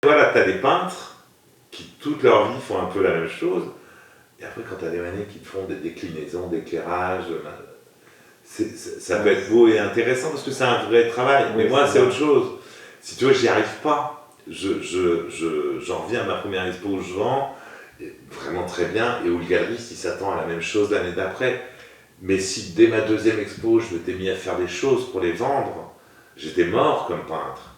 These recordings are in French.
Voilà, t'as des peintres qui toute leur vie font un peu la même chose, et après quand t'as des mannequins qui te font des déclinaisons d'éclairage, ça peut être beau et intéressant parce que c'est un vrai travail. Mais moi, c'est autre chose. Si tu vois, j'y arrive pas. J'en reviens à ma première expo où je vends, vraiment très bien, et où le galeriste il s'attend à la même chose l'année d'après. Mais si dès ma deuxième expo, je m'étais mis à faire des choses pour les vendre, j'étais mort comme peintre.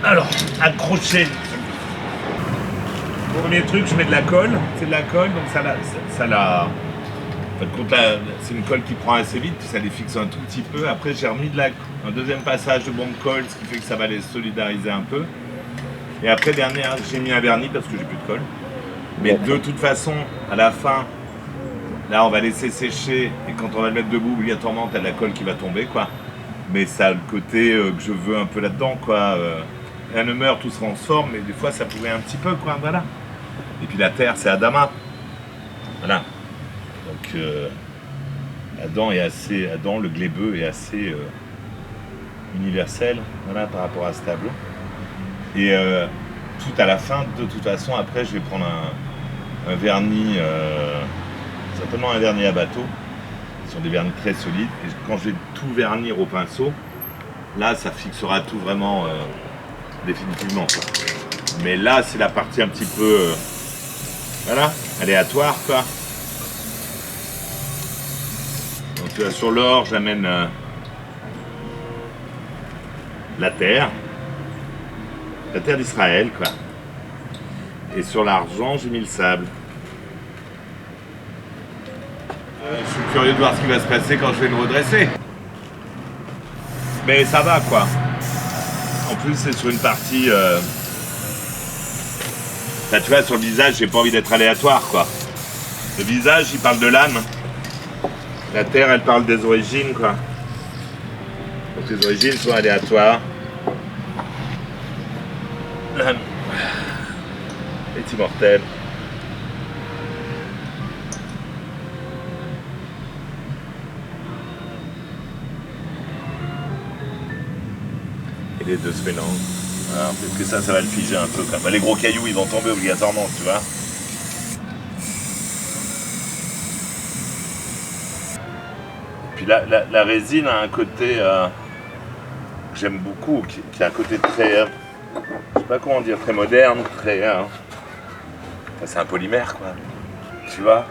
Alors, accrocher. Premier truc, je mets de la colle. C'est de la colle, donc ça la. En fait, c'est une colle qui prend assez vite, puis ça les fixe un tout petit peu. Après, j'ai remis un deuxième passage de bombe colle, ce qui fait que ça va les solidariser un peu. Et après, dernière, j'ai mis un vernis parce que j'ai plus de colle. Mais de toute façon, à la fin, là, on va laisser sécher. Et quand on va le mettre debout, obligatoirement, t'as de la colle qui va tomber, quoi. Mais ça a le côté que je veux un peu là-dedans, quoi. Rien ne meurt, tout se transforme, mais des fois, ça pourrait un petit peu, quoi. Voilà. Et puis la terre, c'est Adama. Voilà. Donc, Adam, le glébeux est assez universel, voilà, par rapport à ce tableau. Et tout à la fin, de toute façon, après, je vais prendre un vernis, certainement un vernis à bateau. Ce sont des vernis très solides. Et quand je vais tout vernir au pinceau, là, ça fixera tout vraiment définitivement, quoi. Mais là, c'est la partie un petit peu, voilà, aléatoire, quoi. Donc tu vois, sur l'or, j'amène la terre d'Israël, quoi. Et sur l'argent, j'ai mis le sable. Je suis curieux de voir ce qui va se passer quand je vais le redresser. Mais ça va, quoi. En plus, c'est sur une partie... Là, tu vois, sur le visage, j'ai pas envie d'être aléatoire, quoi. Le visage, il parle de l'âme. La terre, elle parle des origines, quoi. Donc les origines sont aléatoires. L'âme est immortelle. Et les deux se mélangent. Alors, peut-être que ça va le figer un peu. Bah, les gros cailloux, ils vont tomber obligatoirement, tu vois. Puis la résine a un côté que j'aime beaucoup, qui a un côté très, je sais pas comment dire, très moderne, très, c'est un polymère, quoi, tu vois.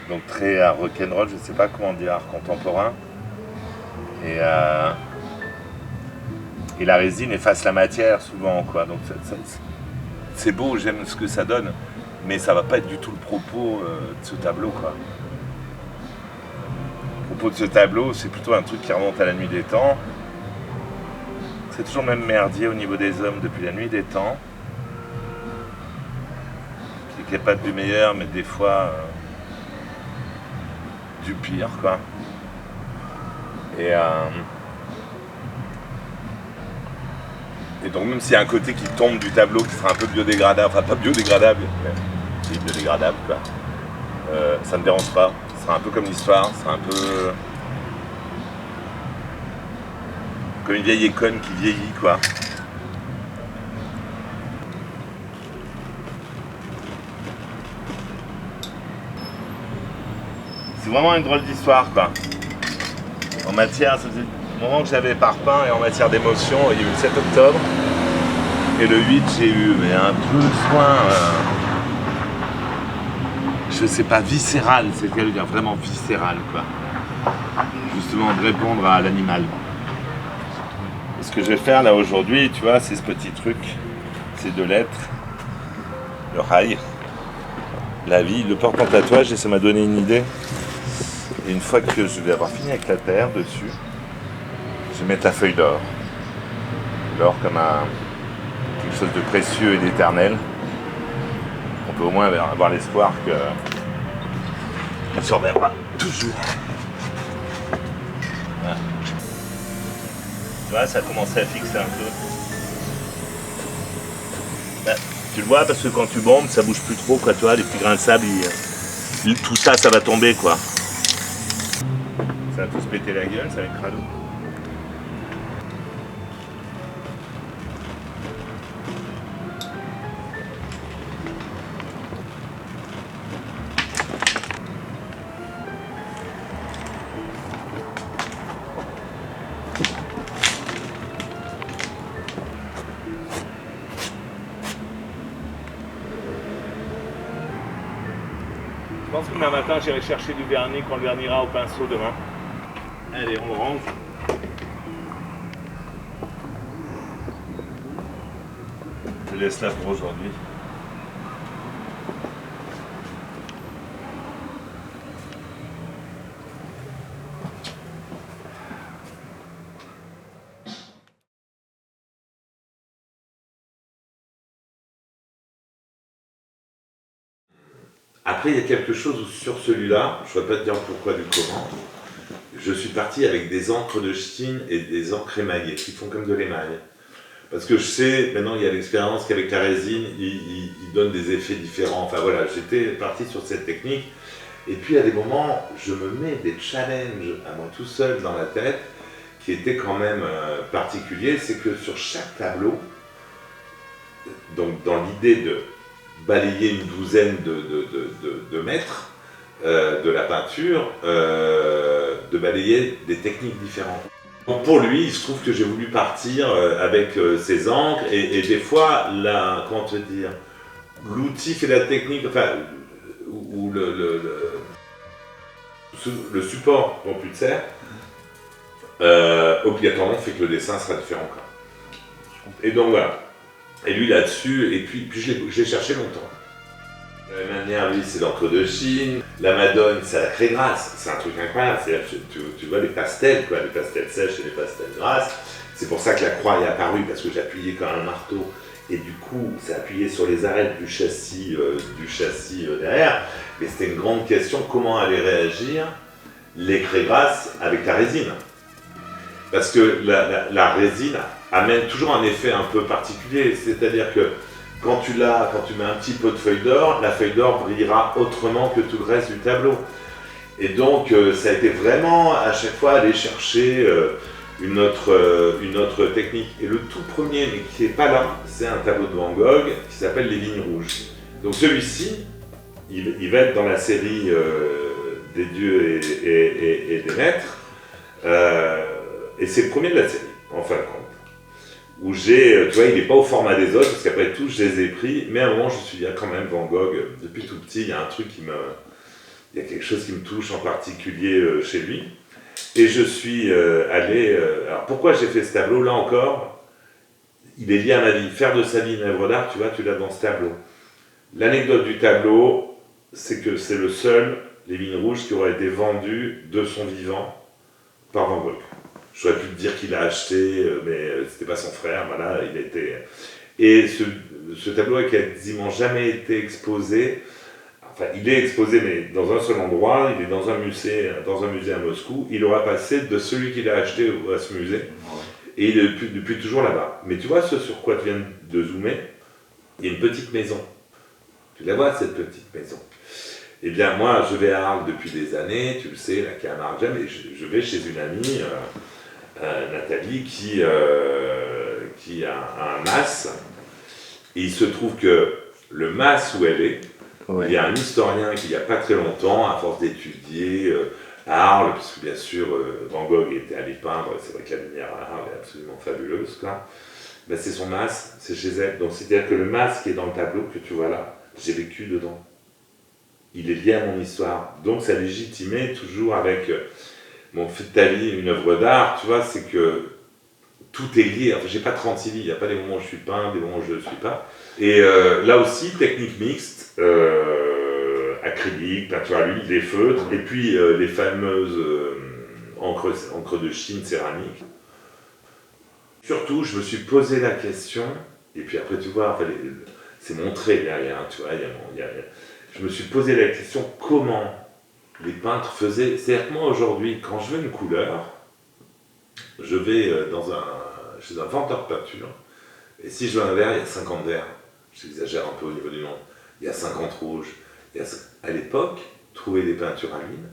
Donc très rock'n'roll, je sais pas comment dire, art contemporain. Et la résine efface la matière souvent, quoi. Donc c'est beau, j'aime ce que ça donne, mais ça va pas être du tout le propos de ce tableau, quoi. Le propos de ce tableau, c'est plutôt un truc qui remonte à la nuit des temps. C'est toujours le même merdier au niveau des hommes depuis la nuit des temps. Qui est capable du meilleur, mais des fois du pire, quoi. Et donc même s'il y a un côté qui tombe du tableau qui sera un peu biodégradable, enfin pas biodégradable, mais c'est biodégradable, quoi. Ça me dérange pas. Ce sera un peu comme l'histoire, ce sera un peu comme une vieille icône qui vieillit, quoi. C'est vraiment une drôle d'histoire, quoi. En matière, ça faisait le moment que j'avais pas repeint, et en matière d'émotion, il y a eu le 7 octobre. Et le 8, j'ai eu un besoin, je sais pas, viscéral, c'est ce qu'elle veut dire, vraiment viscéral, quoi. Justement, de répondre à l'animal. Ce que je vais faire là aujourd'hui, tu vois, c'est ce petit truc, ces 2 lettres, le rail, la vie, le porte en tatouage, et ça m'a donné une idée. Et une fois que je vais avoir fini avec la terre dessus, je vais mettre la feuille d'or. L'or comme quelque chose de précieux et d'éternel. On peut au moins avoir l'espoir qu'il surviendra toujours. Voilà. Tu vois, ça a commencé à fixer un peu. Là, tu le vois parce que quand tu bombes, ça bouge plus trop, quoi, tu vois, les petits grains de sable, tout ça, ça va tomber, quoi. Ça va tous péter la gueule, ça va être crado. Je pense que demain matin, j'irai chercher du vernis qu'on le vernira au pinceau demain. Allez, on le range. Je laisse là pour aujourd'hui. Après, il y a quelque chose sur celui-là, je ne vais pas te dire pourquoi du comment. Je suis parti avec des encres de Chine et des encres émaillées, qui font comme de l'émail. Parce que je sais, maintenant il y a l'expérience qu'avec la résine, il donne des effets différents. Enfin voilà, j'étais parti sur cette technique. Et puis à des moments, je me mets des challenges à moi tout seul dans la tête, qui étaient quand même particuliers. C'est que sur chaque tableau, donc dans l'idée de balayer une douzaine de mètres de la peinture, de balayer des techniques différentes. Donc pour lui, il se trouve que j'ai voulu partir avec ses encres et des fois, comment te dire, l'outil fait la technique, enfin, ou le support dont tu te sers, obligatoirement fait que le dessin sera différent. Et donc voilà. Et lui là-dessus, et puis je l'ai cherché longtemps. De la même manière, lui, c'est l'encre de Chine. La Madone, c'est la craie grasse. C'est un truc incroyable. Tu vois les pastels, quoi, les pastels sèches et les pastels grasses. C'est pour ça que la croix est apparue, parce que j'appuyais comme un marteau. Et du coup, ça appuyait sur les arêtes du châssis derrière. Mais c'était une grande question, comment allaient réagir les craies grasses avec la résine. Parce que la résine amène toujours un effet un peu particulier. C'est-à-dire que quand tu mets un petit pot de feuille d'or, la feuille d'or brillera autrement que tout le reste du tableau. Et donc, ça a été vraiment à chaque fois aller chercher une autre technique. Et le tout premier, mais qui n'est pas là, c'est un tableau de Van Gogh qui s'appelle Les Vignes Rouges. Donc celui-ci, il va être dans la série des dieux et des maîtres. Et c'est le premier de la série, en fin de compte. Où tu vois, il n'est pas au format des autres, parce qu'après tout, je les ai pris, mais à un moment, je me suis dit, quand même, Van Gogh, depuis tout petit, il y a un truc il y a quelque chose qui me touche en particulier chez lui. Et je suis allé... alors, pourquoi j'ai fait ce tableau, là encore, il est lié à ma vie. Faire de sa vie une œuvre d'art, tu vois, tu l'as dans ce tableau. L'anecdote du tableau, c'est que c'est le seul, Les Vignes Rouges, qui aurait été vendu de son vivant par Van Gogh. J'aurais pu te dire qu'il l'a acheté, mais c'était pas son frère, voilà, il était... Et ce tableau a quasiment jamais été exposé. enfin il est exposé mais dans un seul endroit, il est dans un musée à Moscou, il aura passé de celui qu'il a acheté à ce musée, et il est depuis toujours là-bas. Mais tu vois ce sur quoi tu viens de zoomer, il y a une petite maison. Tu la vois cette petite maison? Eh bien moi je vais à Arles depuis des années, tu le sais, là qui est à Margem, et je vais chez une amie, Nathalie, qui a un mas, et il se trouve que le mas où elle est, il y a un historien qui il n'y a pas très longtemps, à force d'étudier à Arles, puisque bien sûr Van Gogh était allé peindre, c'est vrai que la lumière à Arles est absolument fabuleuse, quoi. Ben, c'est son mas, c'est chez elle. Donc c'est-à-dire que le mas qui est dans le tableau que tu vois là, j'ai vécu dedans. Il est lié à mon histoire. Donc ça légitimait toujours avec mon fait de ta vie, une œuvre d'art, tu vois, c'est que tout est lié. Enfin, j'ai pas 36 vies, il n'y a pas des moments où je suis peint, des moments où je ne le suis pas. Et là aussi, technique mixte, acrylique, peinture à l'huile, des feutres, et puis les fameuses encre de Chine céramique. Surtout, je me suis posé la question, et puis après tu vois, enfin, c'est montré derrière, tu vois, je me suis posé la question comment les peintres faisaient. C'est-à-dire que moi aujourd'hui, quand je veux une couleur, je vais chez un vendeur de peinture, et si je veux un vert, il y a 50 verts. J'exagère un peu au niveau du nom. Il y a 50 rouges. À l'époque, trouver des peintures à l'huile,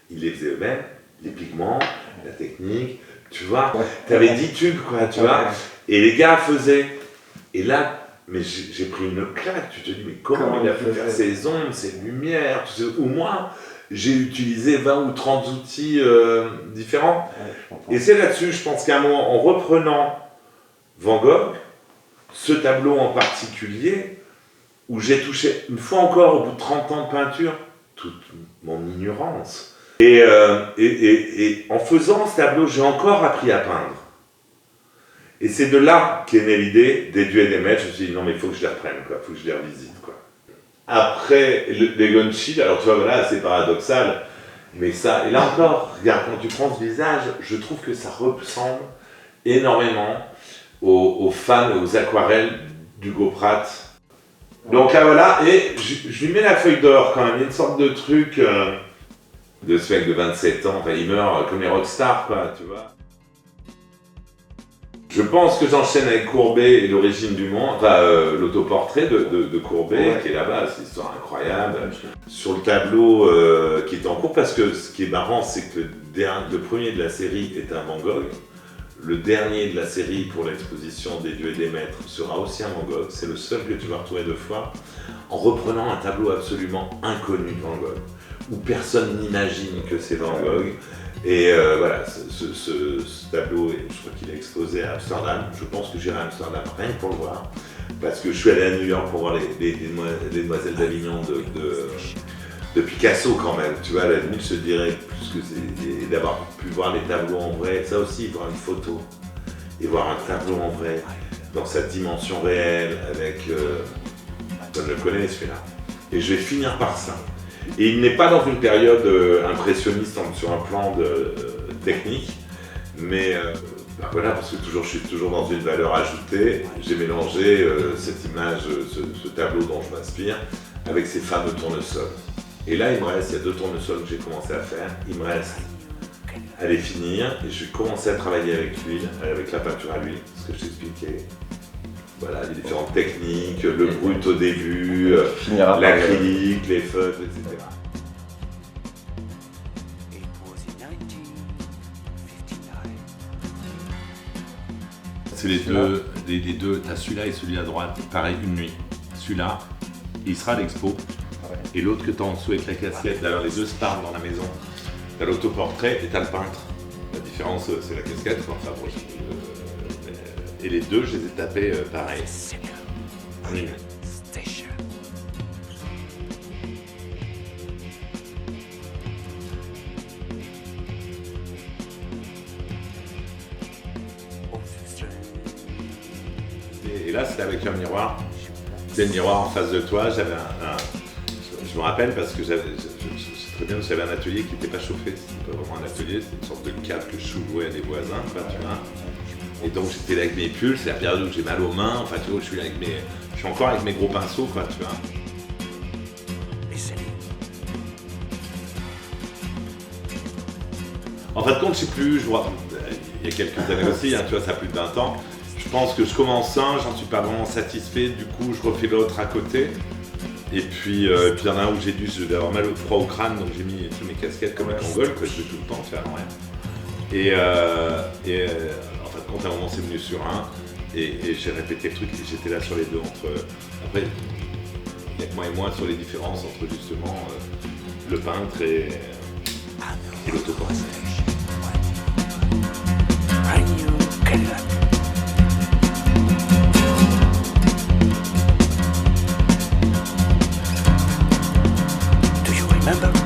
ils les faisaient eux-mêmes, les pigments, la technique, tu vois. Tu avais 10 tubes, quoi, tu vois. Et les gars faisaient. Et là, mais j'ai pris une claque. Tu te dis, mais comment il a pu faire ces ombres, ces lumières, tu sais, ou moi, j'ai utilisé 20 ou 30 outils différents. Et c'est là-dessus, je pense qu'à un moment, en reprenant Van Gogh, ce tableau en particulier, où j'ai touché, une fois encore, au bout de 30 ans de peinture, toute mon ignorance. Et en faisant ce tableau, j'ai encore appris à peindre. Et c'est de là qu'est née l'idée des dieux et des maîtres. Je me suis dit, non mais il faut que je les reprenne, il faut que je les revisite, quoi. Après, les Gonchi, alors tu vois, voilà, c'est paradoxal, mais ça, et là encore, regarde, quand tu prends ce visage, je trouve que ça ressemble énormément aux fans, aux aquarelles d'Hugo Pratt. Donc là voilà, et je lui mets la feuille d'or quand même, il y a une sorte de truc de ce mec de 27 ans, enfin il meurt comme les rockstars, quoi, tu vois. Je pense que j'enchaîne avec Courbet et l'origine du monde, enfin l'autoportrait de Courbet, qui est là-bas, c'est une histoire incroyable, sur le tableau qui est en cours, parce que ce qui est marrant, c'est que le premier de la série est un Van Gogh. Le dernier de la série pour l'exposition des dieux et des maîtres sera aussi un Van Gogh. C'est le seul que tu vas retrouver 2 fois, en reprenant un tableau absolument inconnu de Van Gogh, où personne n'imagine que c'est Van Gogh. Et voilà, ce tableau, je crois qu'il est exposé à Amsterdam. Je pense que j'irai à Amsterdam rien que pour le voir, parce que je suis allé à New York pour voir les Demoiselles d'Avignon de Picasso quand même, tu vois, à la limite je te dirais plus que c'est d'avoir pu voir les tableaux en vrai, ça aussi, voir une photo et voir un tableau en vrai dans sa dimension réelle avec, comme je le connais celui-là, et je vais finir par ça. Et il n'est pas dans une période impressionniste sur un plan technique, mais ben voilà, parce que je suis toujours dans une valeur ajoutée, j'ai mélangé cette image, ce tableau dont je m'inspire, avec ces fameux tournesols. Et là, il me reste, il y a 2 tournesols que j'ai commencé à faire, il me reste à les finir, et je vais commencer à travailler avec l'huile, avec la peinture à l'huile, ce que je t'expliquais. Voilà, les différentes techniques, le brut au début, l'acrylique, les feutres, etc. C'est les deux, t'as celui-là et celui à droite, pareil, une nuit. Celui-là, il sera à l'expo. Et l'autre que t'as en dessous avec la casquette, alors les deux se parlent dans la maison. T'as l'autoportrait et t'as le peintre. La différence, c'est la casquette, quoi. Enfin, et les deux, je les ai tapés pareil. Et là, c'était avec un miroir. C'était le miroir en face de toi. J'avais je me rappelle parce que je sais très bien que j'avais un atelier qui n'était pas chauffé. C'était pas vraiment un atelier, c'était une sorte de cave que je louais à des voisins, quoi, tu vois. Et donc j'étais là avec mes pulls, c'est la période où j'ai mal aux mains, enfin tu vois, je suis encore avec mes gros pinceaux, quoi, tu vois. En fin de compte, je sais plus, je vois, il y a quelques années aussi, hein, tu vois, ça a plus de 20 ans. Je pense que je commence un, j'en suis pas vraiment satisfait, du coup je refais l'autre à côté. Et puis il y en a un où je vais avoir mal au froid au crâne, donc j'ai mis toutes mes casquettes comme un mongol, que je fais tout le temps, faire rien. Et en fin de compte, à un moment c'est venu sur un, et j'ai répété le truc, et j'étais là sur les deux entre. Après, il n'y a que moi et moi sur les différences entre justement le peintre et l'autopeintre. Remember